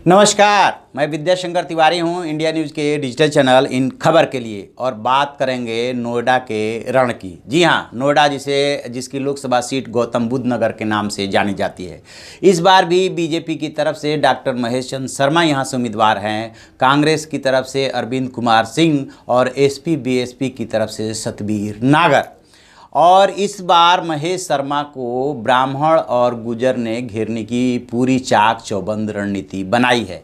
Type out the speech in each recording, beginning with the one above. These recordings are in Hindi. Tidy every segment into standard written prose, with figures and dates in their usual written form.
नमस्कार, मैं विद्याशंकर तिवारी हूं इंडिया न्यूज़ के डिजिटल चैनल इन खबर के लिए। और बात करेंगे नोएडा के रण की। जी हां, नोएडा जिसकी लोकसभा सीट गौतम बुद्ध नगर के नाम से जानी जाती है। इस बार भी बीजेपी की तरफ से डॉक्टर महेश चंद्र शर्मा यहां से उम्मीदवार हैं। कांग्रेस की तरफ से अरविंद कुमार सिंह और एसपी बीएसपी की तरफ से सतबीर नागर। और इस बार महेश शर्मा को ब्राह्मण और गुजर ने घेरने की पूरी चाक चौबंद रणनीति बनाई है।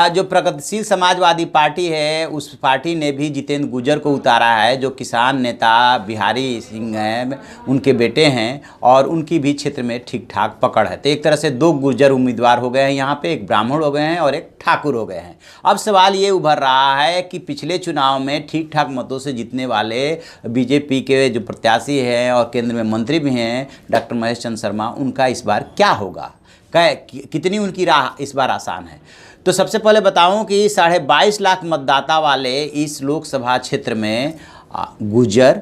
जो प्रगतिशील समाजवादी पार्टी है, उस पार्टी ने भी जितेंद्र गुजर को उतारा है, जो किसान नेता बिहारी सिंह हैं, उनके बेटे हैं, और उनकी भी क्षेत्र में ठीक ठाक पकड़ है। तो एक तरह से दो गुर्जर उम्मीदवार हो गए हैं यहाँ पे, एक ब्राह्मण हो गए हैं और एक ठाकुर हो गए हैं। अब सवाल ये उभर रहा है कि पिछले चुनाव में ठीक ठाक मतों से जीतने वाले बीजेपी के जो प्रत्याशी हैं और केंद्र में मंत्री भी हैं डॉक्टर महेश चंद्र शर्मा, उनका इस बार क्या होगा, कितनी उनकी राह इस बार आसान है। तो सबसे पहले बताऊं कि 22.5 लाख मतदाता वाले इस लोकसभा क्षेत्र में गुजर,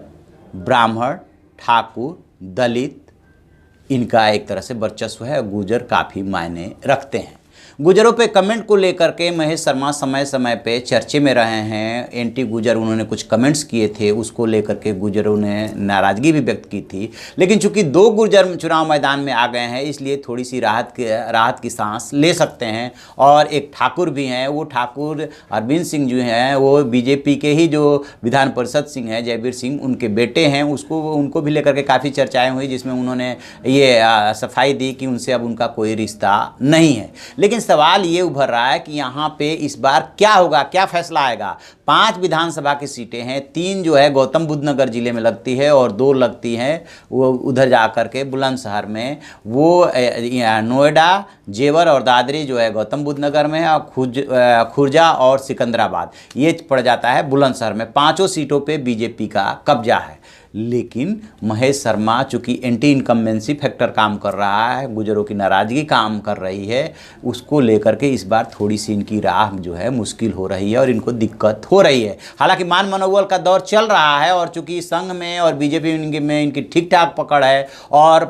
ब्राह्मण, ठाकुर, दलित, इनका एक तरह से वर्चस्व है। गुजर काफ़ी मायने रखते हैं। गुजरों पे कमेंट को लेकर के महेश शर्मा समय समय पे चर्चे में रहे हैं। एंटी गुजर उन्होंने कुछ कमेंट्स किए थे, उसको लेकर के गुजरों ने नाराज़गी भी व्यक्त की थी। लेकिन चूंकि दो गुर्जर चुनाव मैदान में आ गए हैं, इसलिए थोड़ी सी राहत की सांस ले सकते हैं। और एक ठाकुर भी हैं, वो ठाकुर अरविंद सिंह जो हैं, वो बीजेपी के ही जो विधान परिषद सिंह हैं, जयवीर सिंह, उनके बेटे हैं। उनको भी लेकर के काफ़ी चर्चाएँ हुई, जिसमें उन्होंने ये सफाई दी कि उनसे अब उनका कोई रिश्ता नहीं है। लेकिन सवाल ये उभर रहा है कि यहाँ पे इस बार क्या होगा, क्या फैसला आएगा। 5 विधानसभा की सीटें हैं, 3 जो है गौतम बुद्ध नगर जिले में लगती है और 2 लगती हैं वो उधर जा कर के बुलंदशहर में। वो नोएडा, जेवर और दादरी जो है गौतम बुद्ध नगर में है, और खुर्जा और सिकंदराबाद ये पड़ जाता है बुलंदशहर में। 5 सीटों पे बीजेपी का कब्जा है। लेकिन महेश शर्मा चूँकि एंटी इनकम्बेंसी फैक्टर काम कर रहा है, गुजरों की नाराज़गी काम कर रही है, उसको लेकर के इस बार थोड़ी सी इनकी राह जो है मुश्किल हो रही है और इनको दिक्कत हो रही है। हालांकि मान मनोबल का दौर चल रहा है, और चूँकि संघ में और बीजेपी में इनकी ठीक ठाक पकड़ है। और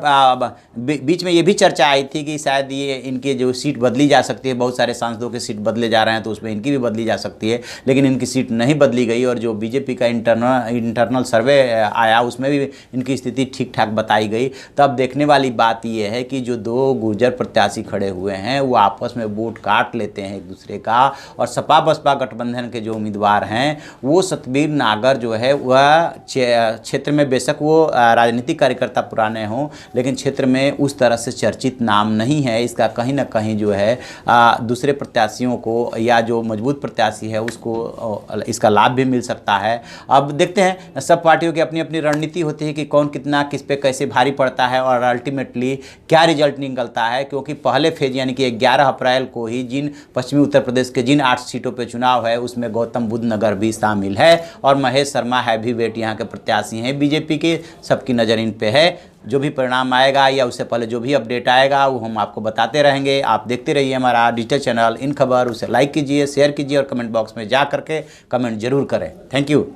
बीच में ये भी चर्चा आई थी कि शायद ये इनकी जो सीट बदली जा सकती है, बहुत सारे सांसदों की सीट बदले जा रहे हैं, तो उसमें इनकी भी बदली जा सकती है। लेकिन इनकी सीट नहीं बदली गई, और जो बीजेपी का इंटरनल सर्वे आया उसमें भी इनकी स्थिति ठीक ठाक बताई गई। तब देखने वाली बात यह है कि जो 2 गुर्जर प्रत्याशी खड़े हुए हैं वो आपस में वोट काट लेते हैं एक दूसरे का। और सपा बसपा गठबंधन के जो उम्मीदवार हैं, वो सतबीर नागर जो है वह क्षेत्र में, बेशक वो राजनीतिक कार्यकर्ता पुराने हों, लेकिन क्षेत्र में उस तरह से चर्चित नाम नहीं है। इसका कहीं ना कहीं जो है दूसरे प्रत्याशियों को, या जो मजबूत प्रत्याशी है उसको इसका लाभ भी मिल सकता है। अब देखते हैं, सब पार्टियों की अपनी अपनी रणनीति होती है कि कौन कितना किस पे कैसे भारी पड़ता है और अल्टीमेटली क्या रिजल्ट निकलता है। क्योंकि पहले फेज यानी कि 11 अप्रैल को ही जिन पश्चिमी उत्तर प्रदेश के जिन 8 सीटों पे चुनाव है, उसमें गौतम बुद्ध नगर भी शामिल है, और महेश शर्मा हैवी वेट यहाँ के प्रत्याशी हैं बीजेपी के। सबकी नज़र इन पे है। जो भी परिणाम आएगा या उससे पहले जो भी अपडेट आएगा वो हम आपको बताते रहेंगे। आप देखते रहिए हमारा डिजिटल चैनल इन खबर। उसे लाइक कीजिए, शेयर कीजिए और कमेंट बॉक्स में जा करके कमेंट जरूर करें। Thank you.